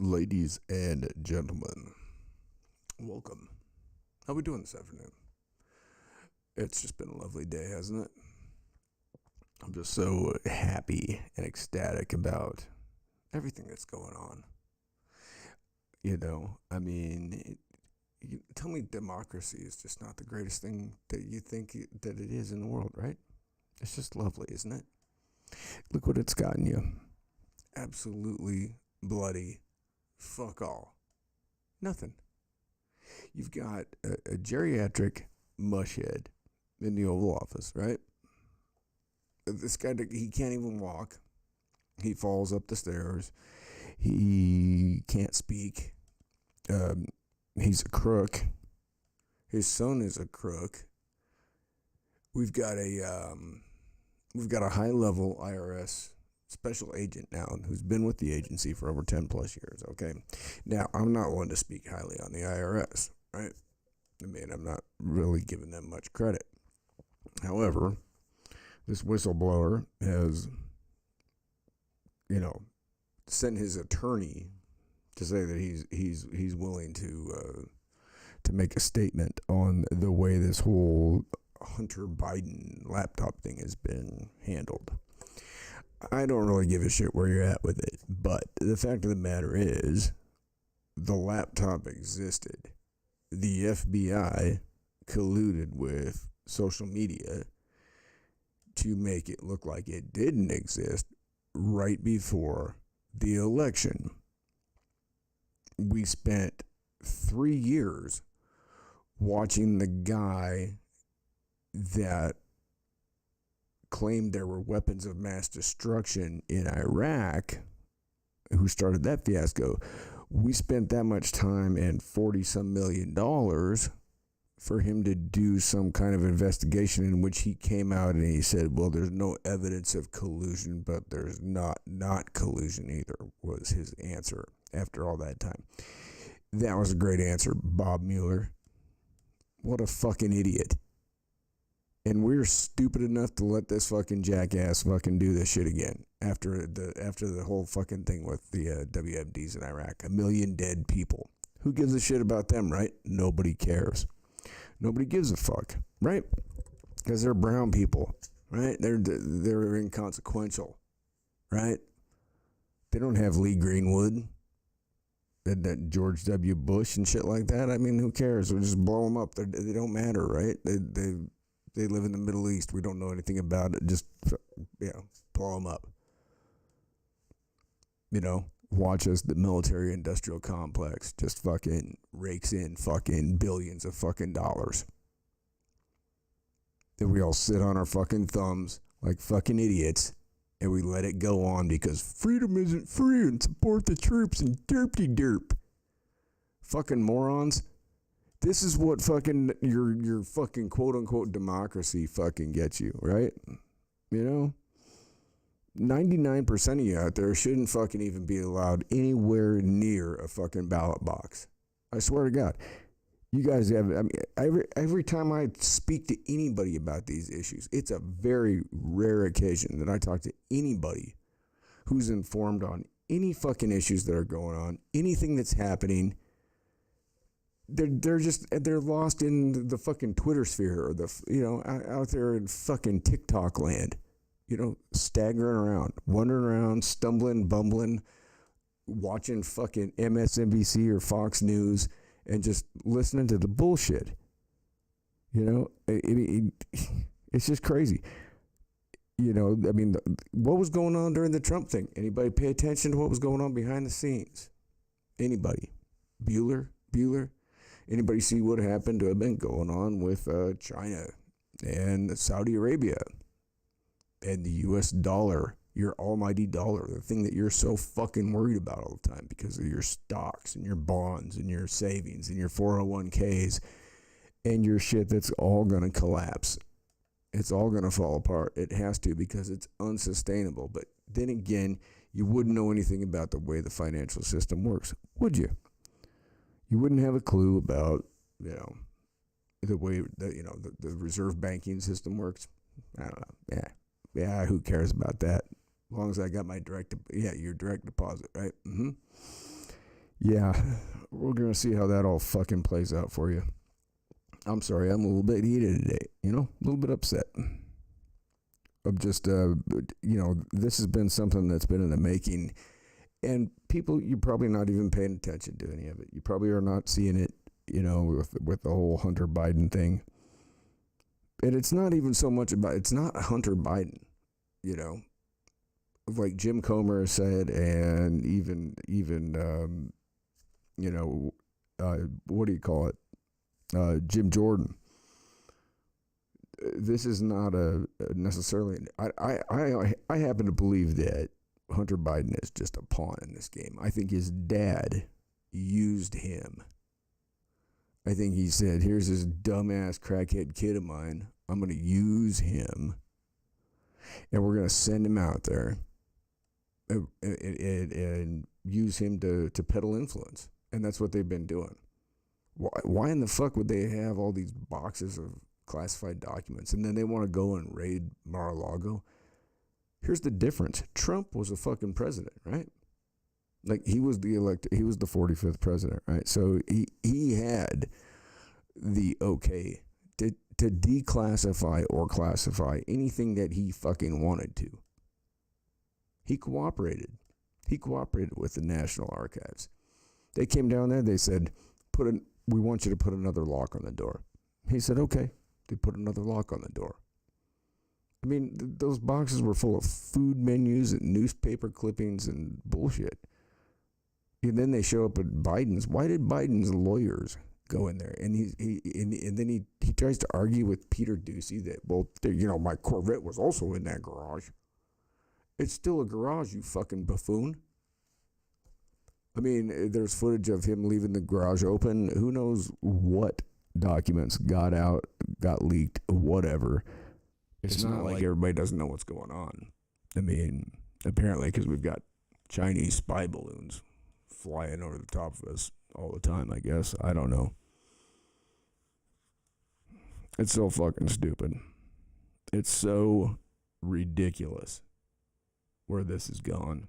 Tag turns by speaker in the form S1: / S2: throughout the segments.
S1: Ladies and gentlemen, welcome. How we doing this afternoon? It's just been a lovely day, hasn't it? I'm just so happy and ecstatic about everything that's going on. Tell me democracy is just not the greatest thing that you think that it is in the world, right? It's just lovely, isn't it? Look what it's gotten you. Absolutely bloody fuck all. Nothing. You've got a geriatric mushhead in the Oval Office, right? This guy, he can't even walk. He falls up the stairs. He can't speak. He's a crook. His son is a crook. We've got a high-level IRS special agent now who's been with the agency for over 10 plus years, okay? Now, I'm not one to speak highly on the IRS, right? I'm not really giving them much credit. However, this whistleblower has, sent his attorney to say that he's willing to make a statement on the way this whole Hunter Biden laptop thing has been handled. I don't really give a shit where you're at with it, but the fact of the matter is, the laptop existed. The FBI colluded with social media to make it look like it didn't exist right before the election. We spent 3 years watching the guy that claimed there were weapons of mass destruction in Iraq, who started that fiasco. We spent that much time and $40-some million for him to do some kind of investigation in which he came out and he said, well, there's no evidence of collusion, but there's not collusion either, was his answer after all that time. That was a great answer, Bob Mueller. What a fucking idiot. And we're stupid enough to let this fucking jackass fucking do this shit again after the whole fucking thing with the WMDs in Iraq. 1 million dead people. Who gives a shit about them, right? Nobody cares. Nobody gives a fuck, right? Because they're brown people, right? They're inconsequential, right? They don't have Lee Greenwood, that George W. Bush and shit like that. I mean, who cares? We'll just blow them up. They don't matter, right? They live in the Middle East. We don't know anything about it. Just, blow them up. Watch as the military-industrial complex just fucking rakes in fucking billions of fucking dollars. Then we all sit on our fucking thumbs like fucking idiots, and we let it go on because freedom isn't free and support the troops and derp-de-derp. Fucking morons. This is what fucking your fucking quote-unquote democracy fucking gets you, right? 99% of you out there shouldn't fucking even be allowed anywhere near a fucking ballot box. I swear to God. You guys have, every time I speak to anybody about these issues, it's a very rare occasion that I talk to anybody who's informed on any fucking issues that are going on, anything that's happening. They're lost in the fucking Twitter sphere or out there in fucking TikTok land. Staggering around, wandering around, stumbling, bumbling, watching fucking MSNBC or Fox News and just listening to the bullshit. It's just crazy. What was going on during the Trump thing? Anybody pay attention to what was going on behind the scenes? Anybody? Bueller? Anybody see what happened to have been going on with China and Saudi Arabia? And the U.S. dollar, your almighty dollar, the thing that you're so fucking worried about all the time because of your stocks and your bonds and your savings and your 401ks and your shit that's all going to collapse. It's all going to fall apart. It has to because it's unsustainable. But then again, you wouldn't know anything about the way the financial system works, would you? You wouldn't have a clue about, the way that, the reserve banking system works. I don't know. Yeah, who cares about that? As long as I got my your direct deposit, right? Yeah, we're gonna see how that all fucking plays out for you. I'm sorry, I'm a little bit heated today. A little bit upset. I'm just, this has been something that's been in the making, and people, you're probably not even paying attention to any of it. You probably are not seeing it, with the whole Hunter Biden thing. And it's not even so much about, it's not Hunter Biden, like Jim Comer said, and what do you call it? Jim Jordan. This is not a necessarily. I happen to believe that Hunter Biden is just a pawn in this game. I think his dad used him. I think he said, "Here's this dumbass crackhead kid of mine. I'm going to use him, and we're going to send him out there and use him to peddle influence." And that's what they've been doing. Why in the fuck would they have all these boxes of classified documents and then they want to go and raid Mar-a-Lago? Here's the difference. Trump was a fucking president, right? Like he was the 45th president, right? So he had the okay to declassify or classify anything that he fucking wanted to. He cooperated. He cooperated with the National Archives. They came down there, they said, we want you to put another lock on the door. He said, okay. They put another lock on the door. I mean, those boxes were full of food menus and newspaper clippings and bullshit. And then they show up at Biden's. Why did Biden's lawyers go in there? And then he tries to argue with Peter Doocy that, well, my Corvette was also in that garage. It's still a garage, you fucking buffoon. I mean, there's footage of him leaving the garage open. Who knows what documents got out, got leaked, whatever. It's not like everybody doesn't know what's going on. I mean, apparently, because we've got Chinese spy balloons flying over the top of us all the time, I guess. I don't know. It's so fucking stupid. It's so ridiculous where this has gone.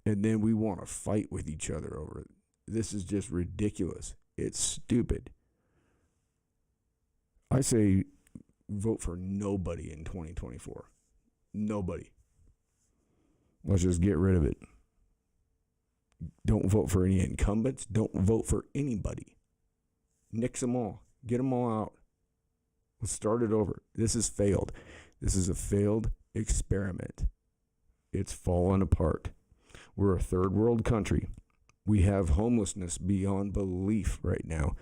S1: And then we want to fight with each other over it. This is just ridiculous. It's stupid. I say vote for nobody in 2024. Nobody. Let's just get rid of it. Don't vote for any incumbents. Don't vote for anybody. Nix them all. Get them all out. Let's start it over. This has failed. This is a failed experiment. It's fallen apart. We're a third world country. We have homelessness beyond belief right now.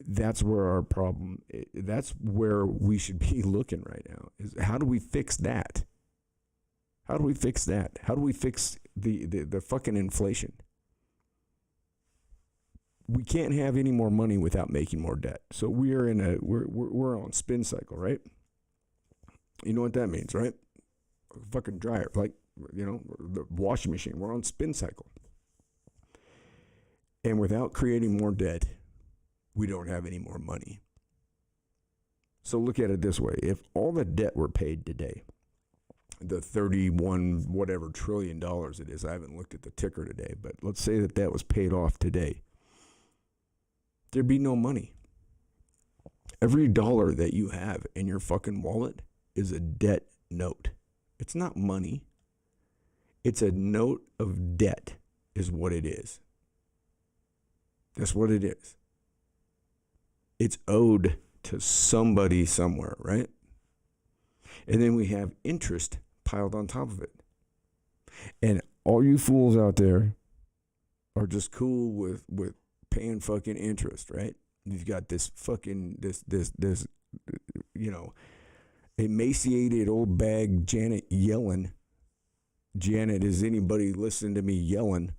S1: That's where our problem, that's where we should be looking right now, is how do we fix that? How do we fix that? How do we fix the fucking inflation? We can't have any more money without making more debt. So we're on spin cycle, right? You know what that means, right? A fucking dryer, like, the washing machine. We're on spin cycle. And without creating more debt, we don't have any more money. So look at it this way. If all the debt were paid today, the 31 whatever trillion dollars it is, I haven't looked at the ticker today, but let's say that was paid off today, there'd be no money. Every dollar that you have in your fucking wallet is a debt note. It's not money. It's a note of debt is what it is. That's what it is. It's owed to somebody somewhere, right? And then we have interest piled on top of it. And all you fools out there are just cool with paying fucking interest, right? You've got this fucking, this emaciated old bag Janet Yellen. Janet, is anybody listening to me yelling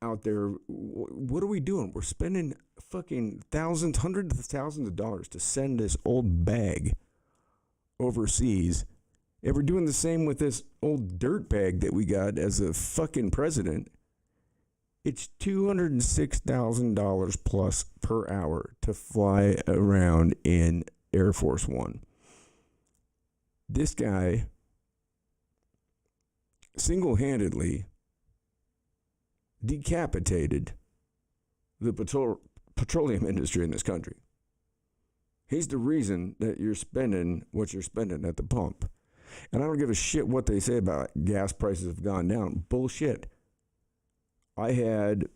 S1: out there? What are we doing? We're spending fucking thousands, hundreds of thousands of dollars to send this old bag overseas. And we're doing the same with this old dirt bag that we got as a fucking president. It's $206,000 plus per hour to fly around in Air Force One. This guy single-handedly decapitated the petroleum industry in this country. He's the reason that you're spending what you're spending at the pump. And I don't give a shit what they say about gas prices have gone down. Bullshit. I had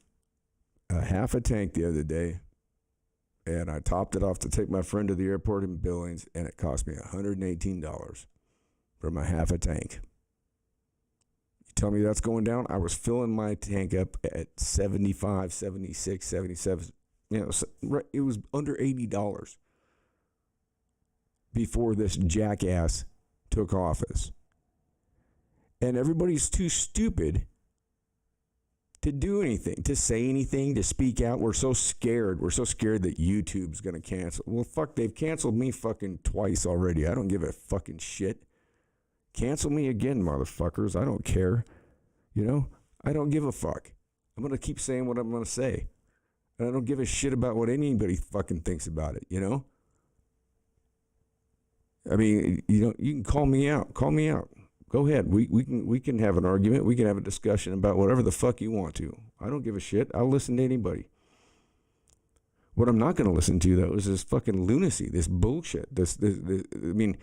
S1: a half a tank the other day, and I topped it off to take my friend to the airport in Billings, and it cost me $118 for my half a tank. You tell me that's going down? I was filling my tank up at 75, 76, 77. It was under $80 before this jackass took office. And everybody's too stupid to do anything, to say anything, to speak out. We're so scared. We're so scared that YouTube's going to cancel. Well, fuck, they've canceled me fucking twice already. I don't give a fucking shit. Cancel me again, motherfuckers. I don't care. I don't give a fuck. I'm going to keep saying what I'm going to say. And I don't give a shit about what anybody fucking thinks about it, I mean, you can call me out. Call me out. Go ahead. We can have an argument. We can have a discussion about whatever the fuck you want to. I don't give a shit. I'll listen to anybody. What I'm not going to listen to, though, is this fucking lunacy, this bullshit. I mean,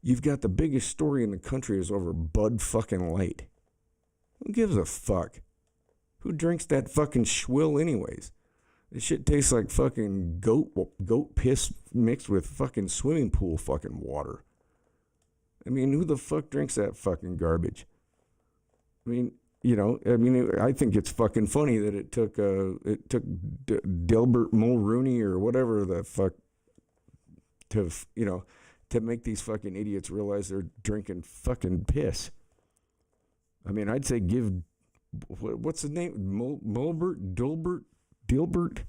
S1: you've got the biggest story in the country is over Bud fucking Light. Who gives a fuck? Who drinks that fucking schwill anyways? This shit tastes like fucking goat piss mixed with fucking swimming pool fucking water. I mean, who the fuck drinks that fucking garbage? I mean, I think it's fucking funny that it took Delbert Mulrooney or whatever the fuck to make these fucking idiots realize they're drinking fucking piss. I mean, I'd say give, what's the name? Dilbert,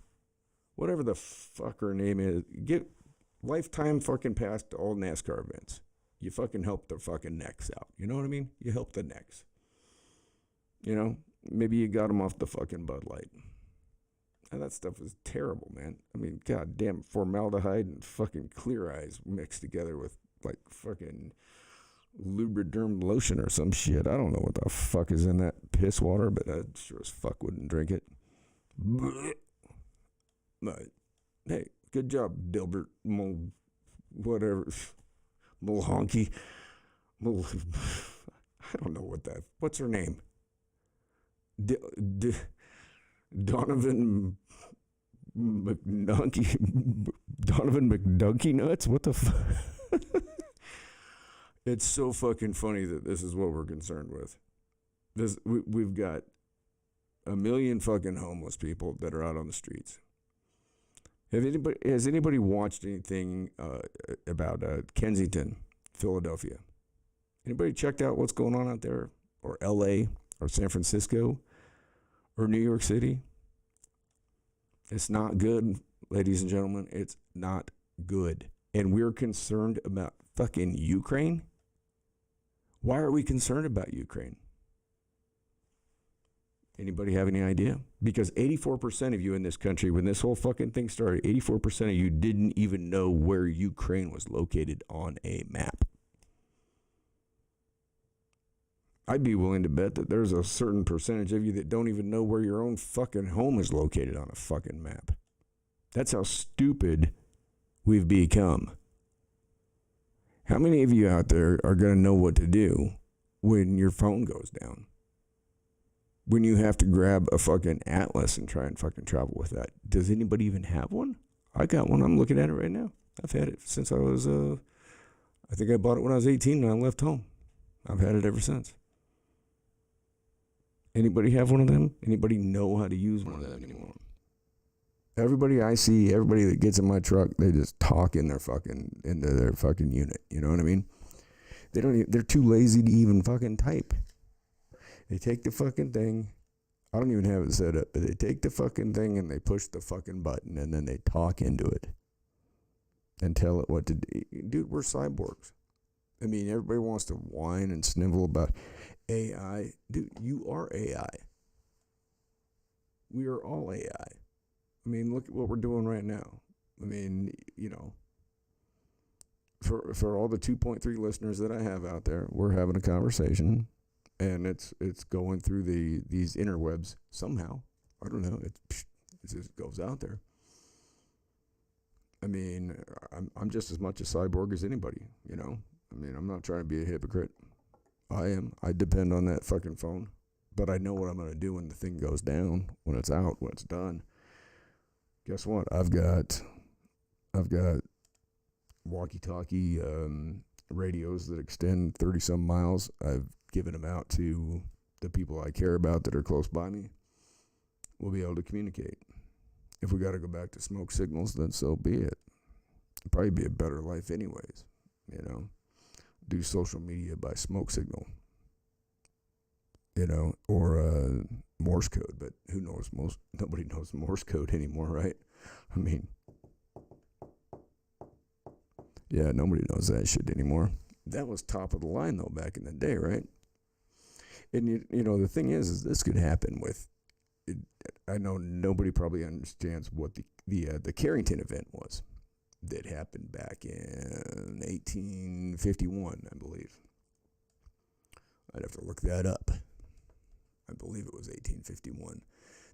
S1: whatever the fuck her name is, get lifetime fucking pass to all NASCAR events. You fucking help the fucking necks out. You know what I mean? You help the necks. Maybe you got them off the fucking Bud Light. And that stuff is terrible, man. I mean, goddamn formaldehyde and fucking Clear Eyes mixed together with like fucking Lubriderm lotion or some shit. I don't know what the fuck is in that piss water, but I sure as fuck wouldn't drink it. But hey, good job, Dilbert. Whatever. Mulhonky. I don't know what's her name? Donovan McDunky Nuts? What the fuck? It's so fucking funny that this is what we're concerned with. We've got 1 million fucking homeless people that are out on the streets. Has anybody watched anything about Kensington, Philadelphia? Anybody checked out what's going on out there? Or LA? Or San Francisco? Or New York City? It's not good, ladies and gentlemen. It's not good. And we're concerned about fucking Ukraine? Why are we concerned about Ukraine? Anybody have any idea? Because 84% of you in this country, when this whole fucking thing started, 84% of you didn't even know where Ukraine was located on a map. I'd be willing to bet that there's a certain percentage of you that don't even know where your own fucking home is located on a fucking map. That's how stupid we've become. How many of you out there are going to know what to do when your phone goes down? When you have to grab a fucking atlas and try and fucking travel with that. Does anybody even have one? I got one. I'm looking at it right now. I've had it since I was, I think I bought it when I was 18 and I left home. I've had it ever since. Anybody have one of them? Anybody know how to use one of them anymore? Everybody I see, everybody that gets in my truck, they just talk into their fucking unit. You know what I mean? They're too lazy to even fucking type. They take the fucking thing. I don't even have it set up, but they take the fucking thing and they push the fucking button and then they talk into it and tell it what to do. Dude, we're cyborgs. I mean, everybody wants to whine and snivel about AI. Dude, you are AI. We are all AI. I mean, look at what we're doing right now. I mean, for all the 2.3 listeners that I have out there, we're having a conversation and it's going through these interwebs somehow. I don't know. It just goes out there. I mean, I'm just as much a cyborg as anybody. You know. I mean, I'm not trying to be a hypocrite. I am. I depend on that fucking phone, but I know what I'm gonna do when the thing goes down, when it's out, when it's done. Guess what? I've got walkie-talkie radios that extend 30 some miles. I've given them out to the people I care about that are close by me. We'll be able to communicate. If we got to go back to smoke signals, then so be it. It'd probably be a better life anyways, you know. Do social media by smoke signal, you know, or Morse code, but who knows? Nobody knows Morse code anymore, right? I mean, yeah, nobody knows that shit anymore. That was top of the line though back in the day, right? And you know the thing is this could happen with. I know nobody probably understands what the Carrington event was that happened back in 1851, I believe. I'd have to look that up. I believe it was 1851.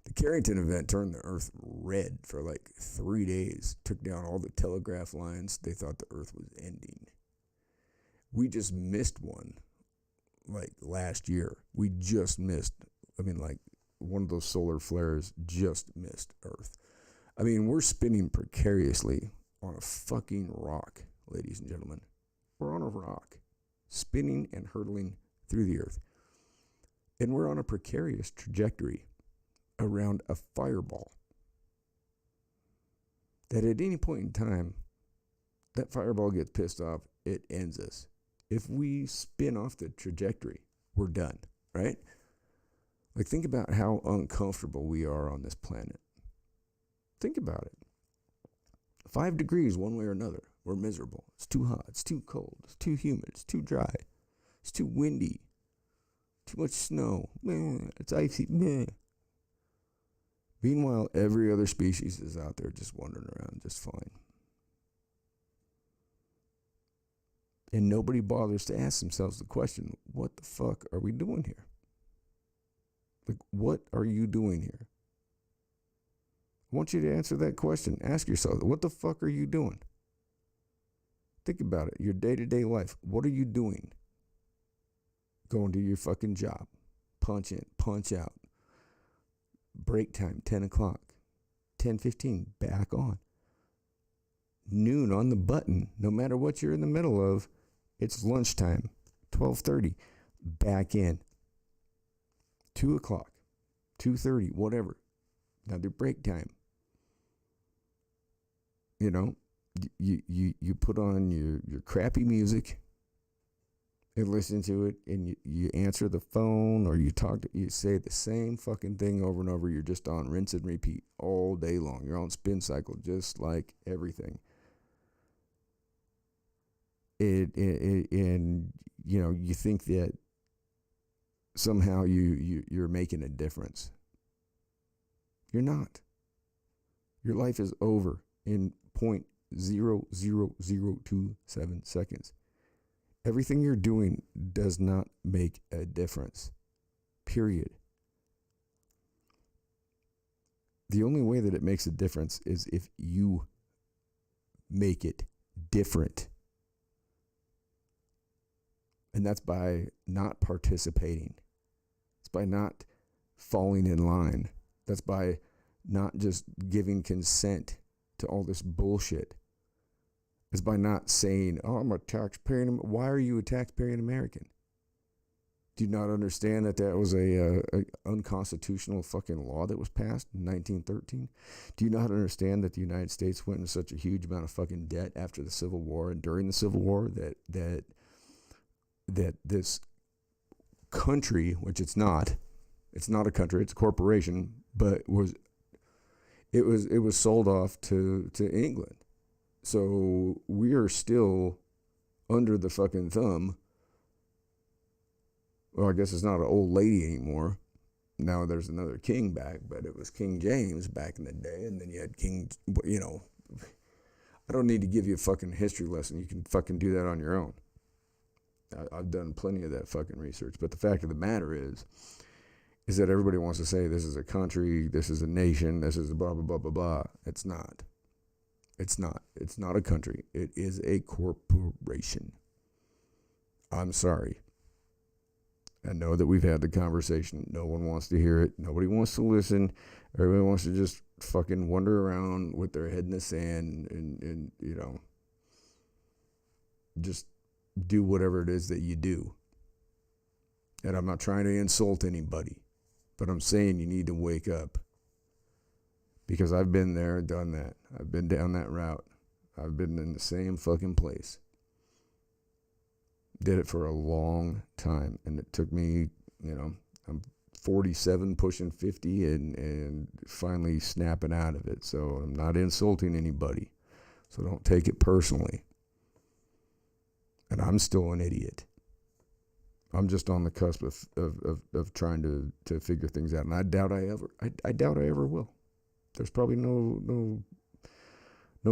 S1: The Carrington event turned the earth red for like 3 days, took down all the telegraph lines. They thought the earth was ending. We just missed one like last year. We just missed, like one of those solar flares just missed Earth. I mean, we're spinning precariously on a fucking rock, ladies and gentlemen. We're on a rock, spinning and hurtling through the earth. And we're on a precarious trajectory around a fireball that at any point in time, that fireball gets pissed off, it ends us. If we spin off the trajectory, we're done, right? Like, think about how uncomfortable we are on this planet. Think about it. 5 degrees one way or another, we're miserable. It's too hot, it's too cold, it's too humid, it's too dry, it's too windy, too much snow, it's icy. Meanwhile, every other species is out there just wandering around just fine. And nobody bothers to ask themselves the question, what the fuck are we doing here? Like, what are you doing here? I want you to answer that question. Ask yourself, what the fuck are you doing? Think about it. Your day-to-day life. What are you doing? Going to your fucking job. Punch in, punch out. Break time, 10 o'clock. 10:15, back on. Noon on the button. No matter what you're in the middle of, it's lunchtime. 12:30, back in. 2 o'clock, 2:30, whatever. Another break time. You know, you put on your crappy music and listen to it, and you answer the phone, or you say the same fucking thing over and over. You're just on rinse and repeat all day long. You're on spin cycle, just like everything. And you know, you think that somehow you're making a difference. You're not. Your life is over in 0.00027 seconds. Everything you're doing does not make a difference. Period. The only way that it makes a difference is if you make it different. And that's by not participating. It's by not falling in line. That's by not just giving consent to all this bullshit. It's by not saying, oh, I'm a taxpayer. Why are you a taxpaying American? Do you not understand that was a unconstitutional fucking law that was passed in 1913? Do you not understand that the United States went into such a huge amount of fucking debt after the Civil War and during the Civil War that this country, which it's not a country, it's a corporation, but it was sold off to England. So we are still under the fucking thumb. Well, I guess it's not an old lady anymore. Now there's another king back, but it was King James back in the day, and then you had King, you know. I don't need to give you a fucking history lesson. You can fucking do that on your own. I've done plenty of that fucking research. But the fact of the matter is that everybody wants to say this is a country, this is a nation, this is a blah, blah, blah, blah, blah. It's not. It's not. It's not a country. It is a corporation. I'm sorry. I know that we've had the conversation. No one wants to hear it. Nobody wants to listen. Everybody wants to just fucking wander around with their head in the sand and you know, just do whatever it is that you do. And I'm not trying to insult anybody, but I'm saying you need to wake up. Because I've been there, done that. I've been down that route. I've been in the same fucking place. Did it for a long time. And it took me, you know, I'm 47 pushing 50 and finally snapping out of it. So I'm not insulting anybody. So don't take it personally. And I'm still an idiot. I'm just on the cusp of trying to figure things out. And I doubt I ever will. There's probably no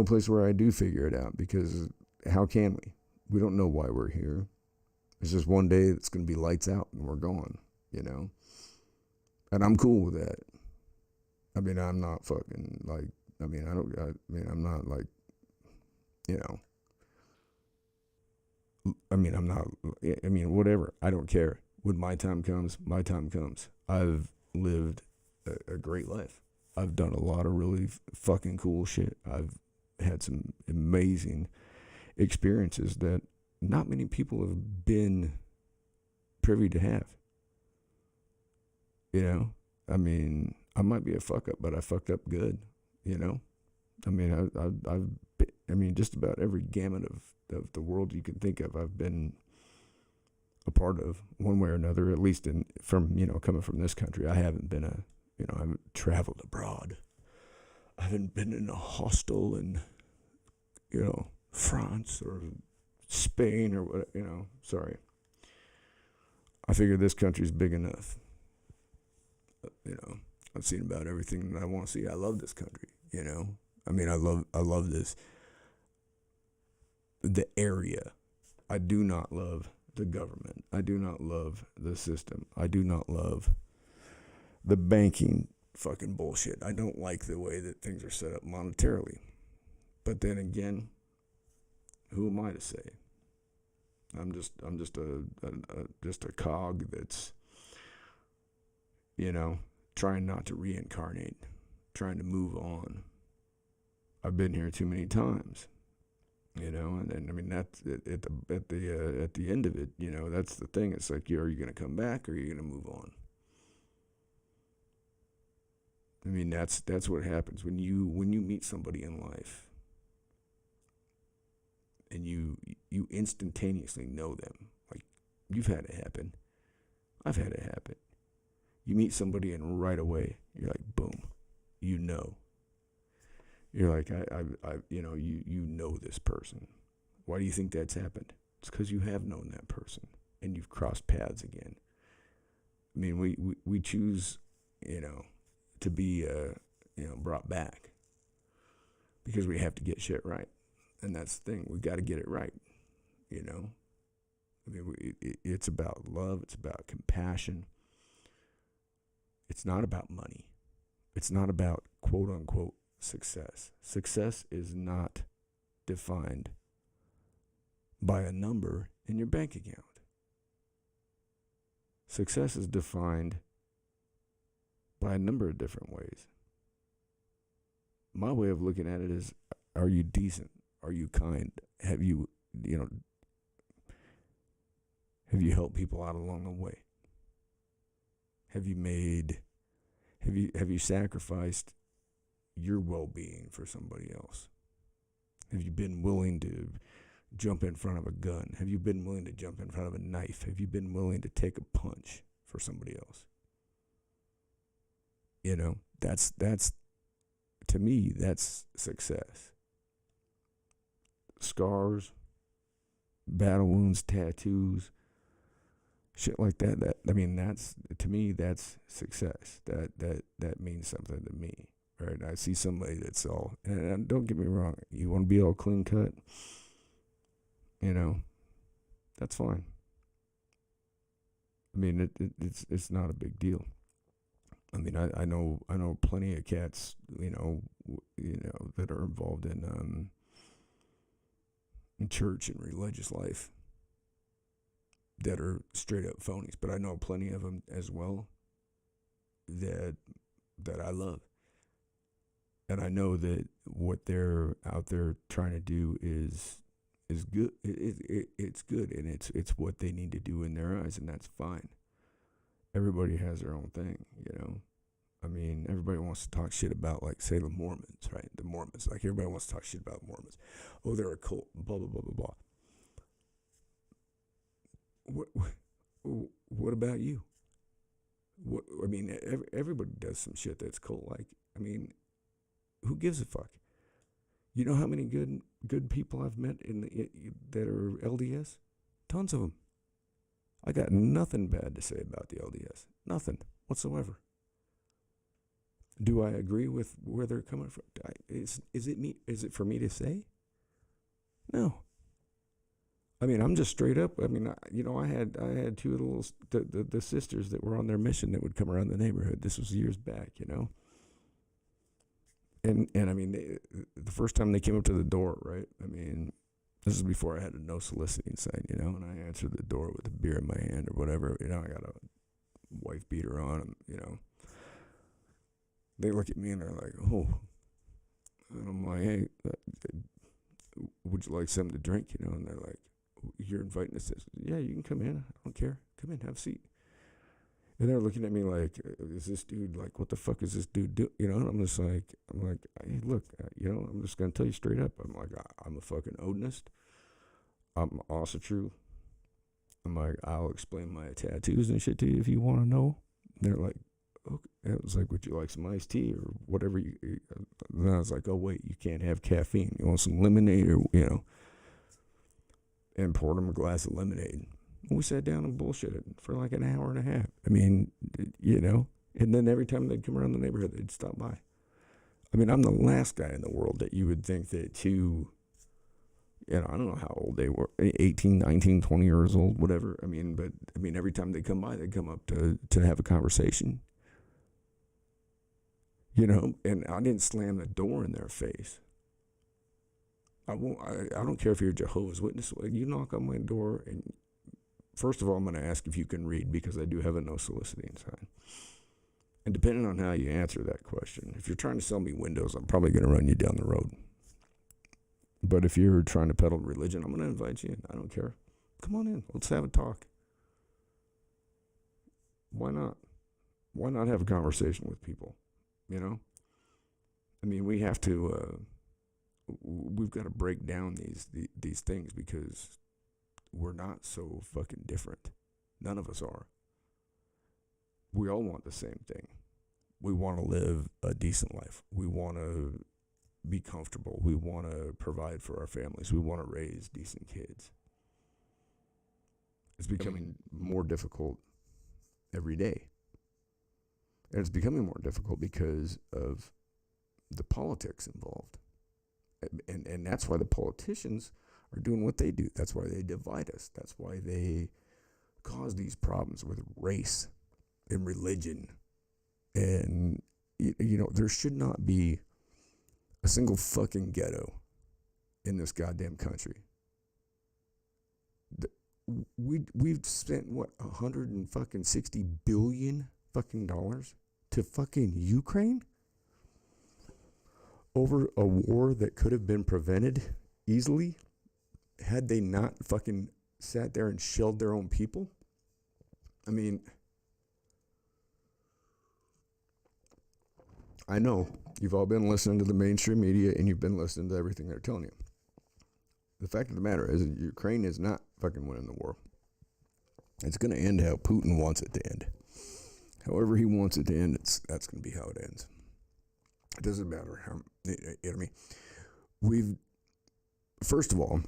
S1: place where I do figure it out, because how can we? We don't know why we're here. It's just one day it's going to be lights out and we're gone, you know? And I'm cool with that. I mean, I'm not fucking like, I'm not like, you know, whatever. I don't care. When my time comes, my time comes. I've lived a great life. I've done a lot of really fucking cool shit. I've had some amazing experiences that not many people have been privy to have. You know? I mean, I might be a fuck up, but I fucked up good, you know? I mean, I've just about every gamut of the world you can think of, I've been a part of one way or another, at least coming from this country. I haven't been I haven't traveled abroad. I haven't been in a hostel in, France or Spain or what, sorry. I figure this country's big enough. I've seen about everything that I want to see. I love this country, I love this, the area. I do not love the government. I do not love the system. I do not love the banking fucking bullshit. I don't like the way that things are set up monetarily. But then again, who am I to say? I'm just a cog that's, trying not to reincarnate, trying to move on. I've been here too many times, and that's at the end of it, that's the thing. It's like, are you going to come back or are you going to move on? That's what happens when you meet somebody in life and you instantaneously know them. Like, you've had it happen. I've had it happen. You meet somebody and right away you're like, boom, You're like, you know this person. Why do you think that's happened? It's because you have known that person and you've crossed paths again. We choose, to be, brought back because we have to get shit right. And that's the thing. We got to get it right, it's about love. It's about compassion. It's not about money. It's not about quote unquote success. Success is not defined by a number in your bank account. Success is defined by a number of different ways. My way of looking at it is, are you decent? Are you kind? Have you helped people out along the way? Have you sacrificed your well-being for somebody else? Have you been willing to jump in front of a gun? Have you been willing to jump in front of a knife? Have you been willing to take a punch for somebody else? That's to me, that's success. Scars, battle wounds, tattoos, shit like that. That's, to me, that's success. That means something to me. Right? I see somebody that's all, and don't get me wrong, you want to be all clean cut, that's fine. I mean, it's not a big deal. I mean, I know plenty of cats, that are involved in church and religious life that are straight up phonies, but I know plenty of them as well that I love, and I know that what they're out there trying to do is good. It's good, and it's what they need to do in their eyes, and that's fine. Everybody has their own thing, I mean, everybody wants to talk shit about, like, say, the Mormons, right? The Mormons, like, everybody wants to talk shit about Mormons. Oh, they're a cult, blah blah blah blah blah. What about you? What, I mean, everybody does some shit that's cult like. I mean, who gives a fuck? You know how many good people I've met that are LDS? Tons of them. I got nothing bad to say about the LDS. Nothing whatsoever. Do I agree with where they're coming from? Is it for me to say? No. I mean, I'm just straight up. I mean, I had two little the sisters that were on their mission that would come around the neighborhood. This was years back, And I mean, the first time they came up to the door, right? I mean, this is before I had a no soliciting sign, and I answered the door with a beer in my hand or whatever. I got a wife beater on, They look at me and they're like, oh. And I'm like, hey, would you like something to drink? And they're like, you're inviting us. Yeah, you can come in. I don't care. Come in, have a seat. And they're looking at me like, is this dude, like, what the fuck is this dude do? And I'm like, hey, look, I'm just going to tell you straight up. I'm like, I'm a fucking Odinist. I'm also true. I'm like, I'll explain my tattoos and shit to you if you want to know. And they're like, okay. It was like, would you like some iced tea or whatever? And then I was like, oh, wait, you can't have caffeine. You want some lemonade or, and poured them a glass of lemonade. We sat down and bullshitted for like an hour and a half. I mean, and then every time they'd come around the neighborhood, they'd stop by. I mean, I'm the last guy in the world that you would think that I don't know how old they were, 18, 19, 20 years old, whatever. I mean, but every time they come by, they'd come up to have a conversation. And I didn't slam the door in their face. I don't care if you're a Jehovah's Witness. You knock on my door, and first of all, I'm going to ask if you can read, because I do have a no soliciting sign. And depending on how you answer that question, if you're trying to sell me windows, I'm probably going to run you down the road. But if you're trying to peddle religion, I'm going to invite you in. I don't care. Come on in. Let's have a talk. Why not? Why not have a conversation with people? I mean, we have to. We've got to break down these things, because we're not so fucking different. None of us are. We all want the same thing. We want to live a decent life. We want to be comfortable. We want to provide for our families. We want to raise decent kids. It's becoming more difficult every day. And it's becoming more difficult because of the politics involved. And that's why the politicians are doing what they do. That's why they divide us. That's why they cause these problems with race and religion. And, there should not be a single fucking ghetto in this goddamn country. We've spent, what, $160 billion fucking dollars to fucking Ukraine over a war that could have been prevented easily had they not fucking sat there and shelled their own people. I mean, I know you've all been listening to the mainstream media and you've been listening to everything they're telling you. The fact of the matter is that Ukraine is not fucking winning the war. It's going to end how Putin wants it to end. However he wants it to end, that's going to be how it ends. It doesn't matter how, first of all,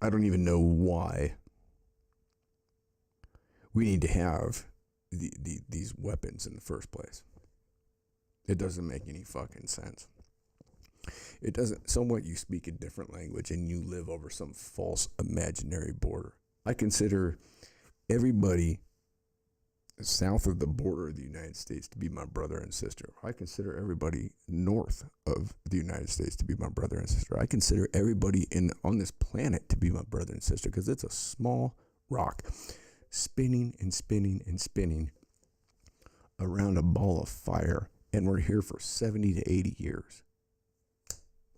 S1: I don't even know why we need to have these weapons in the first place. It doesn't make any fucking sense. It doesn't. Somewhat you speak a different language and you live over some false imaginary border. I consider everybody south of the border of the United States to be my brother and sister. I consider everybody north of the United States to be my brother and sister. I consider everybody on this planet to be my brother and sister because it's a small rock spinning and spinning and spinning around a ball of fire, and we're here for 70 to 80 years.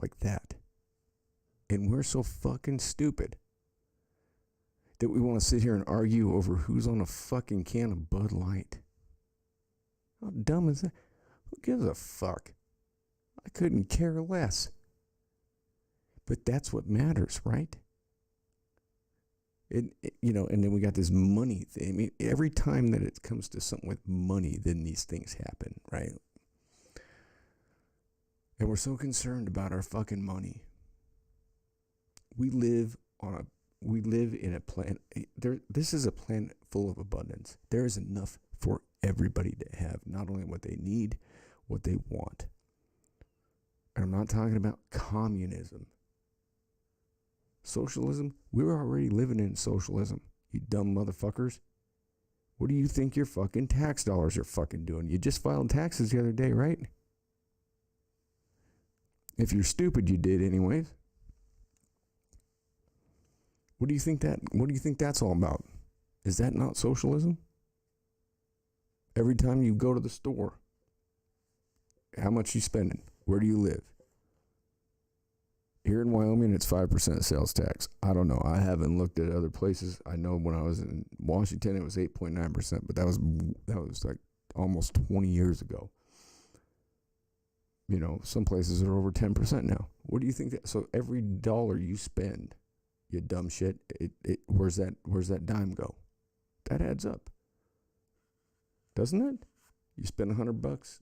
S1: Like that. And we're so fucking stupid that we want to sit here and argue over who's on a fucking can of Bud Light. How dumb is that? Who gives a fuck? I couldn't care less. But that's what matters, right? And then we got this money thing. I mean, every time that it comes to something with money, then these things happen, right? And we're so concerned about our fucking money. We live in a planet. This is a planet full of abundance. There is enough for everybody to have not only what they need, what they want. And I'm not talking about communism. Socialism, we're already living in socialism, you dumb motherfuckers. What do you think your fucking tax dollars are fucking doing? You just filed taxes the other day, right? If you're stupid, you did anyways. What do you think that's all about? Is that not socialism? Every time you go to the store, how much you spending? Where do you live? Here in Wyoming, it's 5% sales tax. I don't know. I haven't looked at other places. I know when I was in Washington, it was 8.9%, but that was like almost 20 years ago. Some places are over 10% now. What do you think so every dollar you spend, you dumb shit, where's that dime go? That adds up. Doesn't it? You spend $100.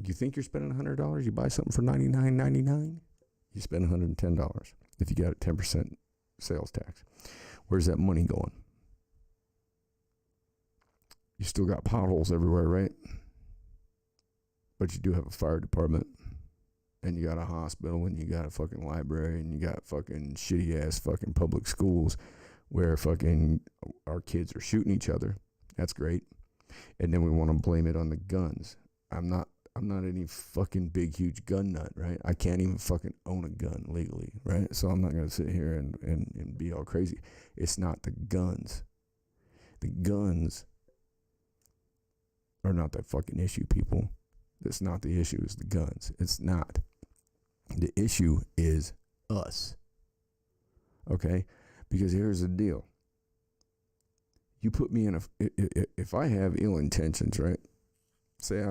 S1: You think you're spending $100, you buy something for $99.99, you spend $110 if you got a 10% sales tax. Where's that money going? You still got potholes everywhere, right? But you do have a fire department, and you got a hospital, and you got a fucking library, and you got fucking shitty ass fucking public schools where fucking our kids are shooting each other. That's great. And then we want to blame it on the guns. I'm not any fucking big, huge gun nut, right? I can't even fucking own a gun legally, right? So I'm not going to sit here and be all crazy. It's not the guns. The guns are not the fucking issue, people. That's not the issue, is the guns. It's not. The issue is us. Okay? Because here's the deal. You put me in if I have ill intentions, right? Say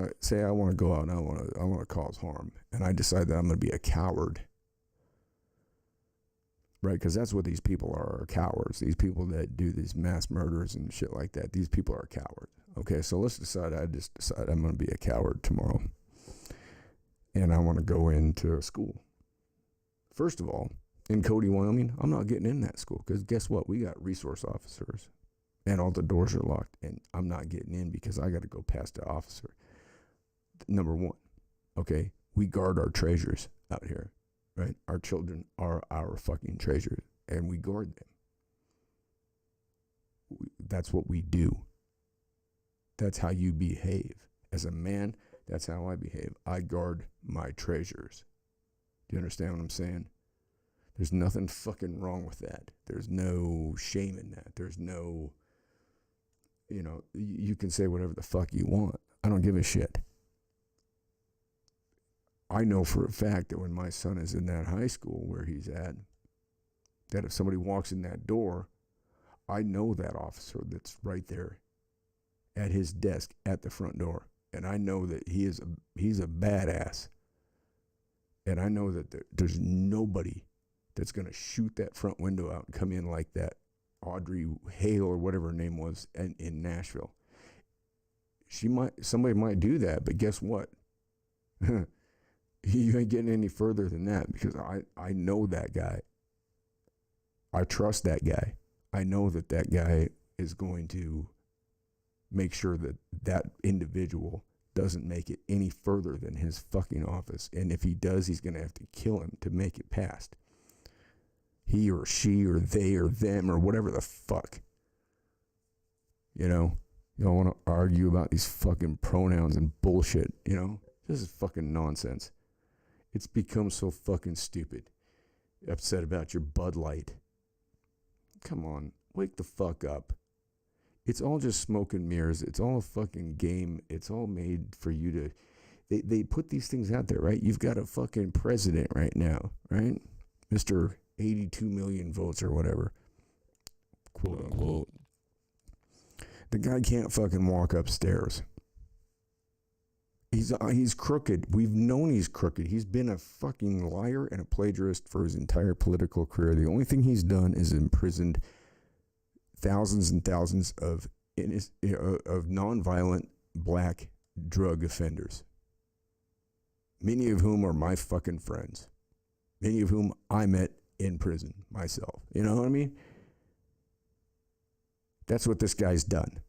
S1: I want to go out and I want to cause harm, and I decide that I'm going to be a coward, right? Because that's what these people are cowards. These people that do these mass murders and shit like that, these people are cowards. Okay, so let's decide I'm going to be a coward tomorrow, and I want to go into a school. First of all, in Cody, Wyoming, I'm not getting in that school because guess what? We got resource officers. And all the doors are locked, and I'm not getting in because I got to go past the officer. Number one, okay, we guard our treasures out here, right? Our children are our fucking treasures, and we guard them. That's what we do. That's how you behave. As a man, that's how I behave. I guard my treasures. Do you understand what I'm saying? There's nothing fucking wrong with that. There's no shame in that. There's no... you can say whatever the fuck you want. I don't give a shit. I know for a fact that when my son is in that high school where he's at, that if somebody walks in that door, I know that officer that's right there at his desk at the front door. And I know that he's a badass. And I know that there's nobody that's going to shoot that front window out and come in like that Audrey Hale or whatever her name was in Nashville. Somebody might do that, but guess what? You ain't getting any further than that because I know that guy. I trust that guy. I know that guy is going to make sure that that individual doesn't make it any further than his fucking office. And if he does, he's going to have to kill him to make it past. He or she or they or them or whatever the fuck. You don't want to argue about these fucking pronouns and bullshit, you know? This is fucking nonsense. It's become so fucking stupid. Upset about your Bud Light. Come on, wake the fuck up. It's all just smoke and mirrors. It's all a fucking game. It's all made for you to... They put these things out there, right? You've got a fucking president right now, right? Mr. 82 million votes or whatever. Quote unquote. The guy can't fucking walk upstairs. He's crooked. We've known he's crooked. He's been a fucking liar and a plagiarist for his entire political career. The only thing he's done is imprisoned thousands and thousands of nonviolent black drug offenders. Many of whom are my fucking friends. Many of whom I met in prison myself. You know what I mean? That's what this guy's done.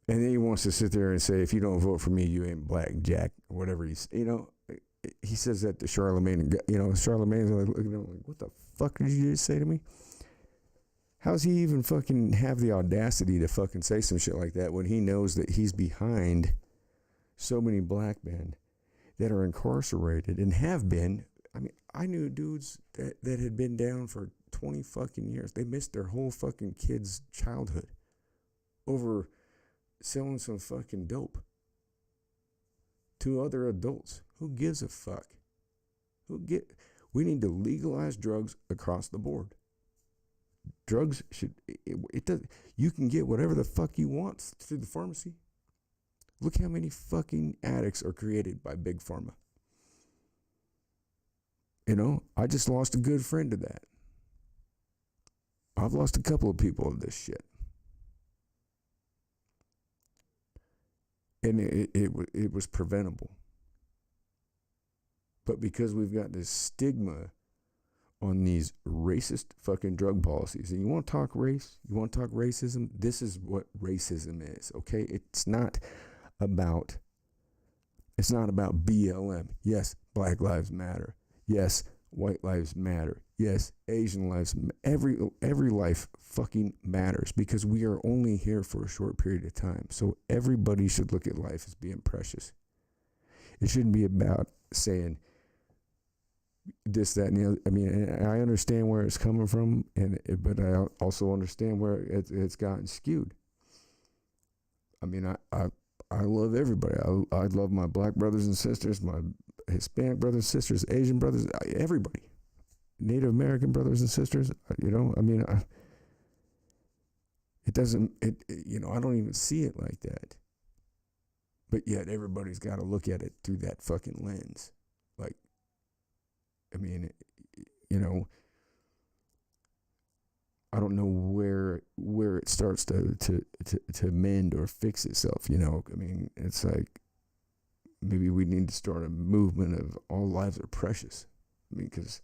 S1: And then he wants to sit there and say, if you don't vote for me, you ain't black, Jack, or whatever he's, you know, he says that to Charlemagne, and, you know, Charlemagne's like looking at him like, what the fuck did you just say to me? How's he even fucking have the audacity to fucking say some shit like that when he knows that he's behind so many black men that are incarcerated and have been? I mean, I knew dudes that had been down for 20 fucking years. They missed their whole fucking kid's childhood over selling some fucking dope to other adults. Who gives a fuck? We need to legalize drugs across the board. Drugs should, it does, you can get whatever the fuck you want through the pharmacy. Look how many fucking addicts are created by Big Pharma. You know, I just lost a good friend to that. I've lost a couple of people to this shit. And it was preventable. But because we've got this stigma on these racist fucking drug policies, and you want to talk race, you want to talk racism, this is what racism is, okay? It's not about BLM. Yes, Black Lives Matter. Yes, white lives matter. Yes, Asian lives, every life fucking matters, because we are only here for a short period of time. So everybody should look at life as being precious. It shouldn't be about saying this, that, and the other. I mean, I understand where it's coming from, but I also understand where it's gotten skewed. I mean, I love everybody. I love my black brothers and sisters, my Hispanic brothers and sisters, Asian brothers, everybody. Native American brothers and sisters, you know, I mean, I don't even see it like that. But yet everybody's got to look at it through that fucking lens. Like, I mean, you know, I don't know where it starts to mend or fix itself, you know. I mean, it's like, maybe we need to start a movement of all lives are precious. I mean, because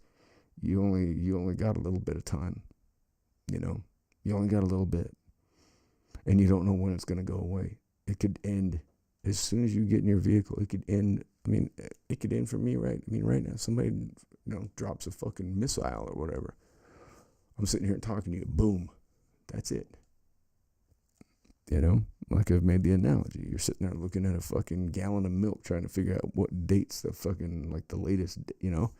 S1: you only got a little bit of time, you know. You only got a little bit, and you don't know when it's going to go away. It could end as soon as you get in your vehicle. It could end. I mean, it could end for me, right? I mean, right now, somebody, you know, drops a fucking missile or whatever. I'm sitting here talking to you. Boom, that's it. You know, like I've made the analogy. You're sitting there looking at a fucking gallon of milk, trying to figure out what date's the fucking, like, the latest, you know.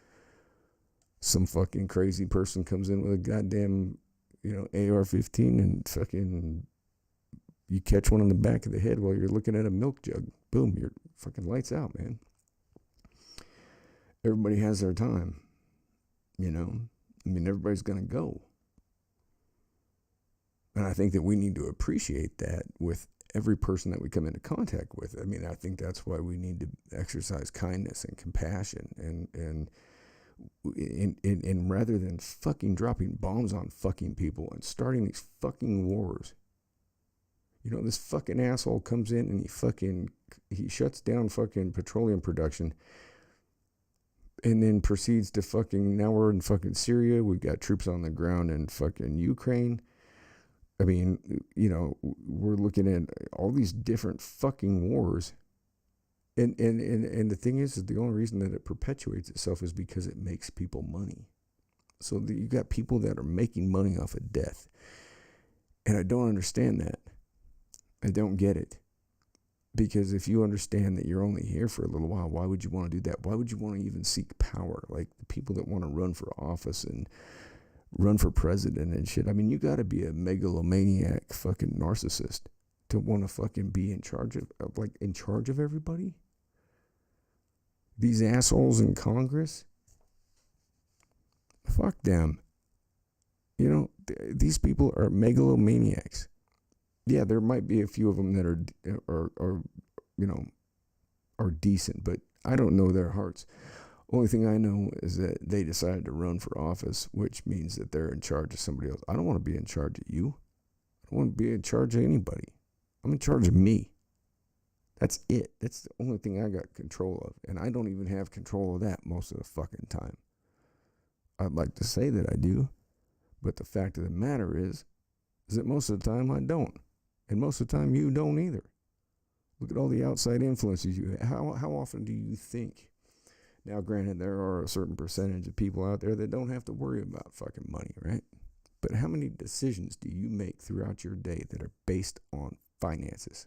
S1: Some fucking crazy person comes in with a goddamn, you know, AR-15 and fucking, you catch one on the back of the head while you're looking at a milk jug. Boom, your fucking lights out, man. Everybody has their time, you know. I mean, everybody's going to go. And I think that we need to appreciate that with every person that we come into contact with. I mean, I think that's why we need to exercise kindness and compassion and rather than fucking dropping bombs on fucking people and starting these fucking wars. You know, this fucking asshole comes in and he shuts down fucking petroleum production and then proceeds to fucking, now we're in fucking Syria. We've got troops on the ground in fucking Ukraine. I mean, you know, we're looking at all these different fucking wars. And the thing is the only reason that it perpetuates itself is because it makes people money. So you got people that are making money off of death. And I don't understand that. I don't get it. Because if you understand that you're only here for a little while, why would you want to do that? Why would you want to even seek power? Like the people that want to run for office and run for president and shit. I mean, you got to be a megalomaniac fucking narcissist to want to fucking be in charge of everybody. These assholes in Congress, fuck them. You know, these people are megalomaniacs. Yeah, there might be a few of them that are are decent, but I don't know their hearts. Only thing I know is that they decided to run for office, which means that they're in charge of somebody else. I don't want to be in charge of you. I don't want to be in charge of anybody. I'm in charge of me. That's it. That's the only thing I got control of. And I don't even have control of that most of the fucking time. I'd like to say that I do, but the fact of the matter is that most of the time I don't. And most of the time you don't either. Look at all the outside influences you have. How often do you think? Now, granted, there are a certain percentage of people out there that don't have to worry about fucking money, right? But how many decisions do you make throughout your day that are based on finances?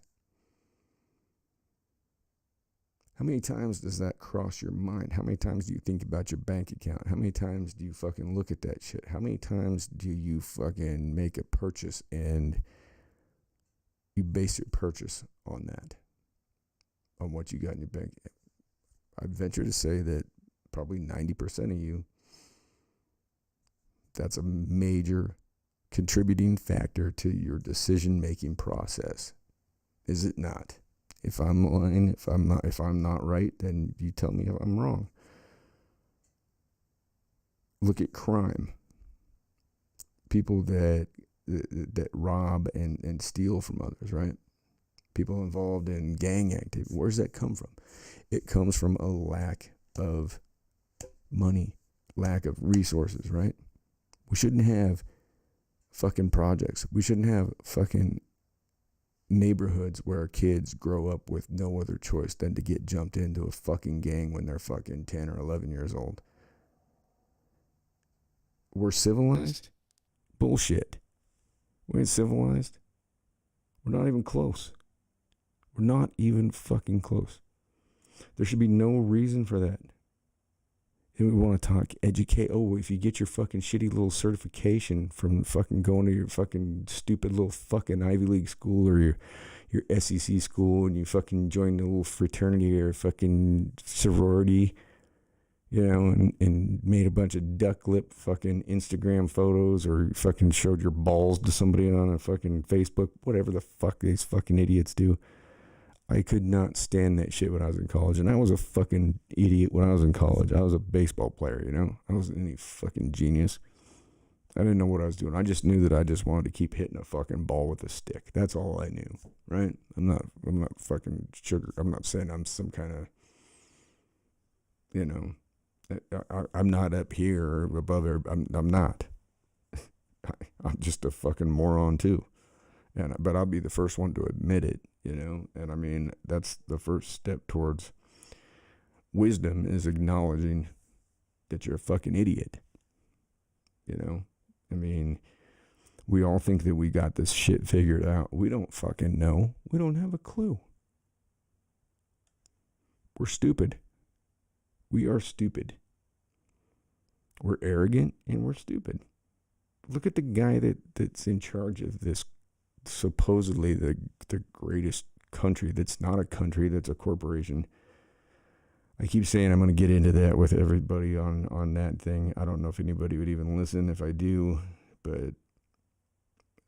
S1: How many times does that cross your mind? How many times do you think about your bank account? How many times do you fucking look at that shit? How many times do you fucking make a purchase and you base your purchase on that? On what you got in your bank? I'd venture to say that probably 90% of you, that's a major contributing factor to your decision-making process. Is it not? If I'm lying, if I'm not right, then you tell me I'm wrong. Look at crime. People that rob and steal from others, right? People involved in gang activity. Where does that come from? It comes from a lack of money, lack of resources, right? We shouldn't have fucking projects. We shouldn't have fucking neighborhoods where kids grow up with no other choice than to get jumped into a fucking gang when they're fucking 10 or 11 years old. We're civilized? Bullshit. We ain't civilized. We're not even close. We're not even fucking close. There should be no reason for that. And we want to talk educate. Oh, if you get your fucking shitty little certification from fucking going to your fucking stupid little fucking Ivy League school or your SEC school and you fucking join a little fraternity or fucking sorority, you know, and made a bunch of duck lip fucking Instagram photos or fucking showed your balls to somebody on a fucking Facebook, whatever the fuck these fucking idiots do. I could not stand that shit when I was in college. And I was a fucking idiot when I was in college. I was a baseball player, you know? I wasn't any fucking genius. I didn't know what I was doing. I just knew that I just wanted to keep hitting a fucking ball with a stick. That's all I knew, right? I'm not fucking sugar. I'm not saying I'm some kind of, you know, I'm not up here or above everybody. I'm not. I'm just a fucking moron too. But I'll be the first one to admit it, you know? And I mean, that's the first step towards wisdom, is acknowledging that you're a fucking idiot. You know? I mean, we all think that we got this shit figured out. We don't fucking know. We don't have a clue. We're stupid. We are stupid. We're arrogant and we're stupid. Look at the guy that's in charge of this, supposedly the greatest country that's not a country, that's a corporation. I keep saying I'm going to get into that with everybody on that thing. I don't know if anybody would even listen if I do, but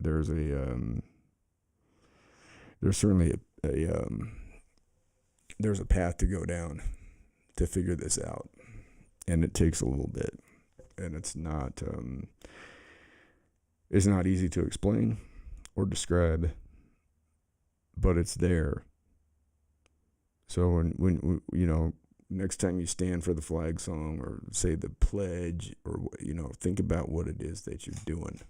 S1: there's certainly there's a path to go down to figure this out, and it takes a little bit, and it's not easy to explain or describe, but it's there. So when you know, next time you stand for the flag song or say the pledge, or, you know, think about what it is that you're doing.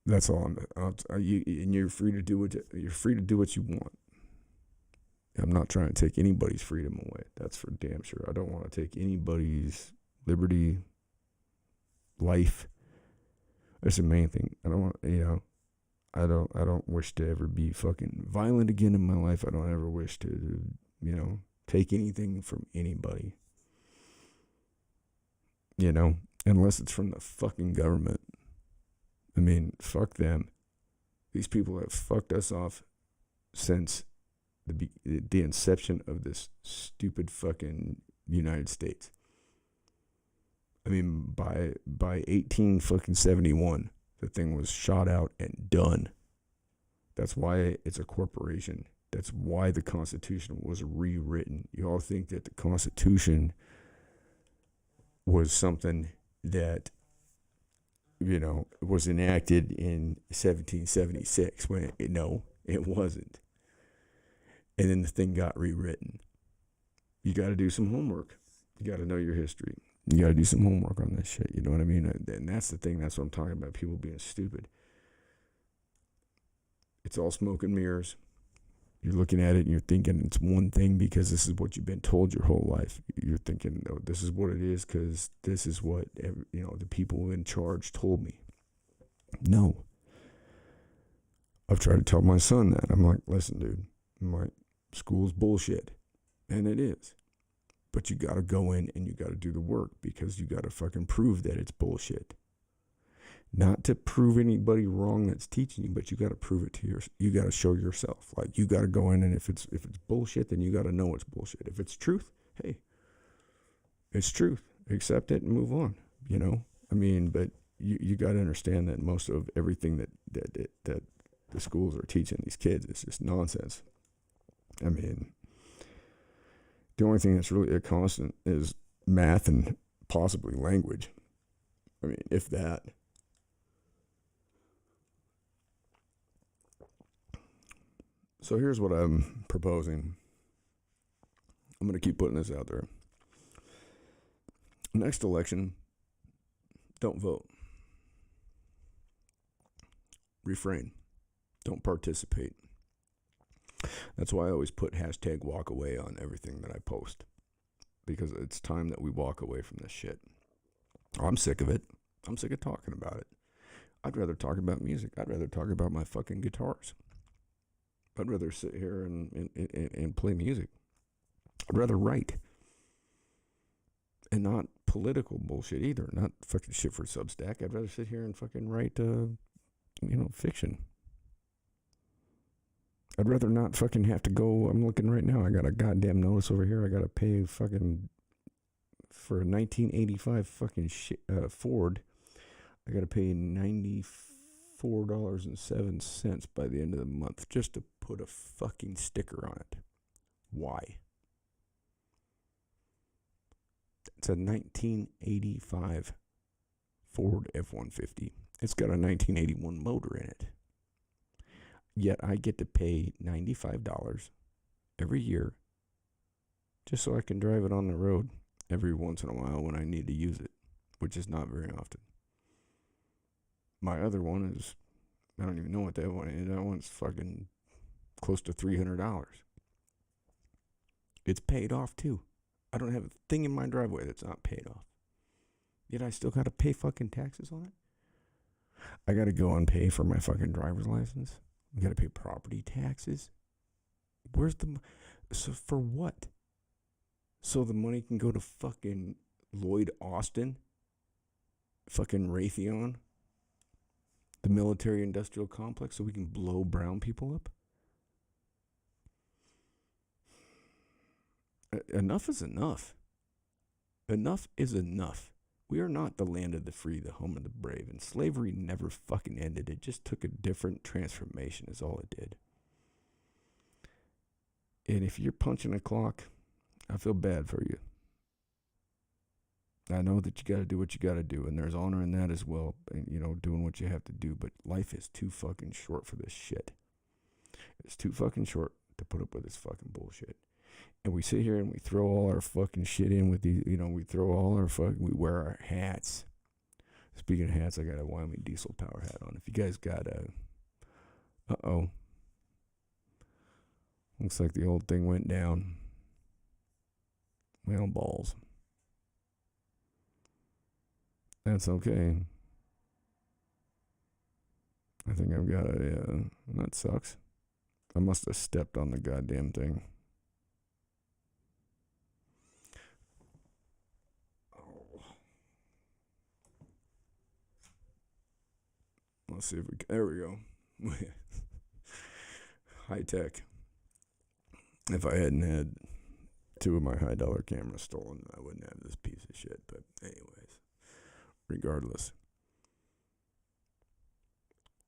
S1: That's all. And you're free to do what you want. I'm not trying to take anybody's freedom away. That's for damn sure. I don't want to take anybody's liberty, life. That's the main thing. I don't want, you know, I don't wish to ever be fucking violent again in my life. I don't ever wish to, take anything from anybody. Unless it's from the fucking government. I mean, fuck them. These people have fucked us off since the inception of this stupid fucking United States. I mean, by 1871, the thing was shot out and done. That's why it's a corporation. That's why the Constitution was rewritten. You all think that the Constitution was something that, was enacted in 1776. No, it wasn't. And then the thing got rewritten. You got to do some homework. You got to know your history. You got to do some homework on this shit. You know what I mean? And that's the thing. That's what I'm talking about. People being stupid. It's all smoke and mirrors. You're looking at it and you're thinking it's one thing because this is what you've been told your whole life. You're thinking, oh, this is what it is because this is what the people in charge told me. No. I've tried to tell my son that. I'm like, listen, dude. I'm like, school's bullshit. And it is. But you got to go in and you got to do the work because you got to fucking prove that it's bullshit. Not to prove anybody wrong that's teaching you, but you got to prove it to you got to show yourself. Like, you got to go in, and if it's bullshit, then you got to know it's bullshit. If it's truth, hey, it's truth. Accept it and move on, I mean, but you got to understand that most of everything that the schools are teaching these kids is just nonsense. I mean, the only thing that's really a constant is math and possibly language. I mean, if that. So here's what I'm proposing. I'm going to keep putting this out there. Next election, don't vote. Refrain. Don't participate. That's why I always put #walkaway on everything that I post. Because it's time that we walk away from this shit. I'm sick of it. I'm sick of talking about it. I'd rather talk about music. I'd rather talk about my fucking guitars. I'd rather sit here and play music. I'd rather write. And not political bullshit either. Not fucking shit for Substack. I'd rather sit here and fucking write, fiction. I'd rather not fucking have to go. I'm looking right now. I got a goddamn notice over here. I got to pay fucking for a 1985 fucking Ford. I got to pay $94.07 by the end of the month just to put a fucking sticker on it. Why? It's a 1985 Ford F-150. It's got a 1981 motor in it. Yet I get to pay $95 every year just so I can drive it on the road every once in a while when I need to use it, which is not very often. My other one is, I don't even know what that one is. That one's fucking close to $300. It's paid off too. I don't have a thing in my driveway that's not paid off. Yet I still got to pay fucking taxes on it. I got to go and pay for my fucking driver's license. I got to pay property taxes. So for what? So the money can go to fucking Lloyd Austin? Fucking Raytheon? The military industrial complex so we can blow brown people up? Enough is enough. Enough is enough. We are not the land of the free, the home of the brave. And slavery never fucking ended. It just took a different transformation is all it did. And if you're punching a clock, I feel bad for you. I know that you got to do what you got to do. And there's honor in that as well. And, doing what you have to do. But life is too fucking short for this shit. It's too fucking short to put up with this fucking bullshit. And we sit here and we throw all our fucking shit in with these, we wear our hats. Speaking of hats, I got a Wyoming Diesel Power hat on. If you guys got looks like the old thing went down. Well, balls. That's okay. I think I've got a. That sucks. I must have stepped on the goddamn thing. Oh. Let's see if we. There we go. High tech. If I hadn't had two of my high dollar cameras stolen, I wouldn't have this piece of shit. But anyways, regardless.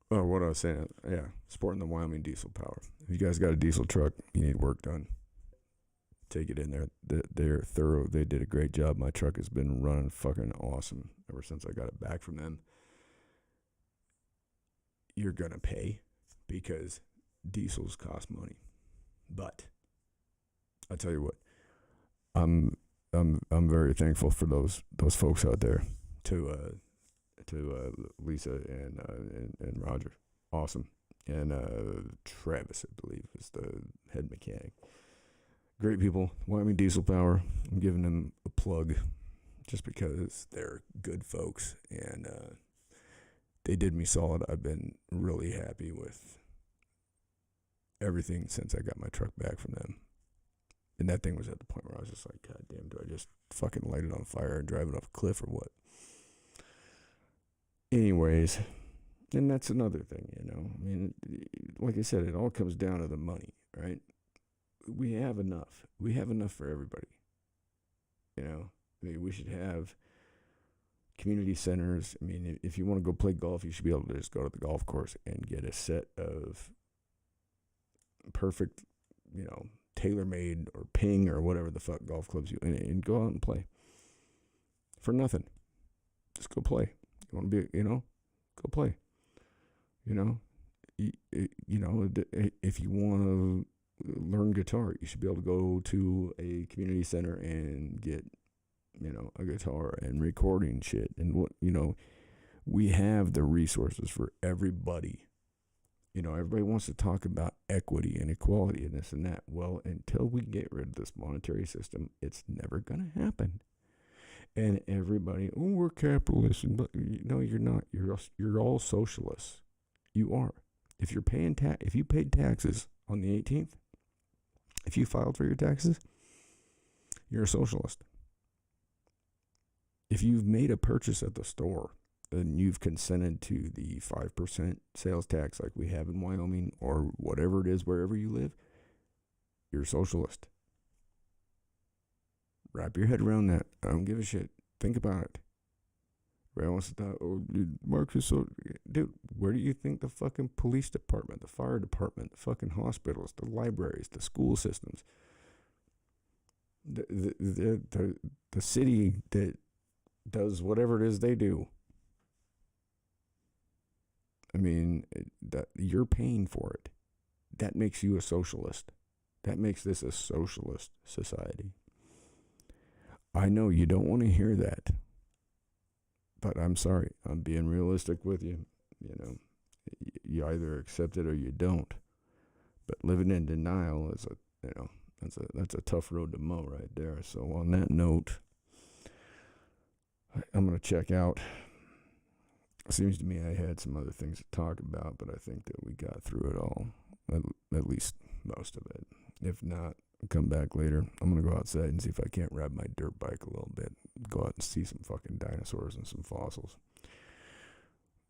S1: Oh, what I was saying, yeah, sporting the Wyoming diesel power. If you guys got a diesel truck, you need work done, take it in there. They're thorough. They did a great job. My truck has been running fucking awesome ever since I got it back from them. You're gonna pay because diesels cost money, but I tell you what, I'm very thankful for those folks out there to Lisa and Roger. Awesome. And Travis, I believe, is the head mechanic. Great people. Wyoming Diesel Power. I'm giving them a plug just because they're good folks. And they did me solid. I've been really happy with everything since I got my truck back from them. And that thing was at the point where I was just like, God damn, do I just fucking light it on fire and drive it off a cliff or what? Anyways, and that's another thing, you know. I mean, like I said, it all comes down to the money, right? We have enough. We have enough for everybody. You know, I mean, we should have community centers. I mean, if you want to go play golf, you should be able to just go to the golf course and get a set of perfect, you know, tailor-made or ping or whatever the fuck golf clubs you and go out and play for nothing. Just go play. You want to be, you know, go play. You know, if you want to learn guitar, you should be able to go to a community center and get, you know, a guitar and recording shit. And what, you know, we have the resources for everybody. You know, everybody wants to talk about equity and equality and this and that. Well, until we get rid of this monetary system, it's never going to happen. And everybody, oh, we're capitalists, but no, you're not. You're all socialists. You are. If you're paying if you paid taxes on the 18th, if you filed for your taxes, you're a socialist. If you've made a purchase at the store and you've consented to the 5% sales tax like we have in Wyoming or whatever it is wherever you live, you're a socialist. Wrap your head around that. I don't give a shit. Think about it. Everybody wants to talk, oh, dude, Marcus, so, dude, where do you think the fucking police department, the fire department, the fucking hospitals, the libraries, the school systems, the city that does whatever it is they do, I mean, you're paying for it. That makes you a socialist. That makes this a socialist society. I know you don't want to hear that, but I'm sorry. I'm being realistic with you. You know, you either accept it or you don't. But living in denial is that's a tough road to mow right there. So on that note, I'm gonna check out. It seems to me I had some other things to talk about, but I think that we got through it all, at least most of it. If not, come back later. I'm going to go outside and see if I can't ride my dirt bike a little bit. Go out and see some fucking dinosaurs and some fossils.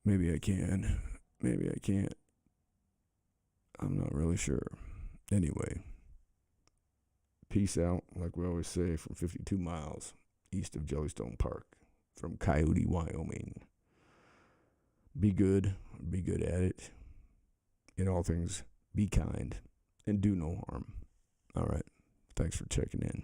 S1: Maybe I can. Maybe I can't. I'm not really sure. Anyway, peace out, like we always say, from 52 miles east of Jellystone Park, from Coyote, Wyoming. Be good at it. In all things, be kind and do no harm. All right. Thanks for checking in.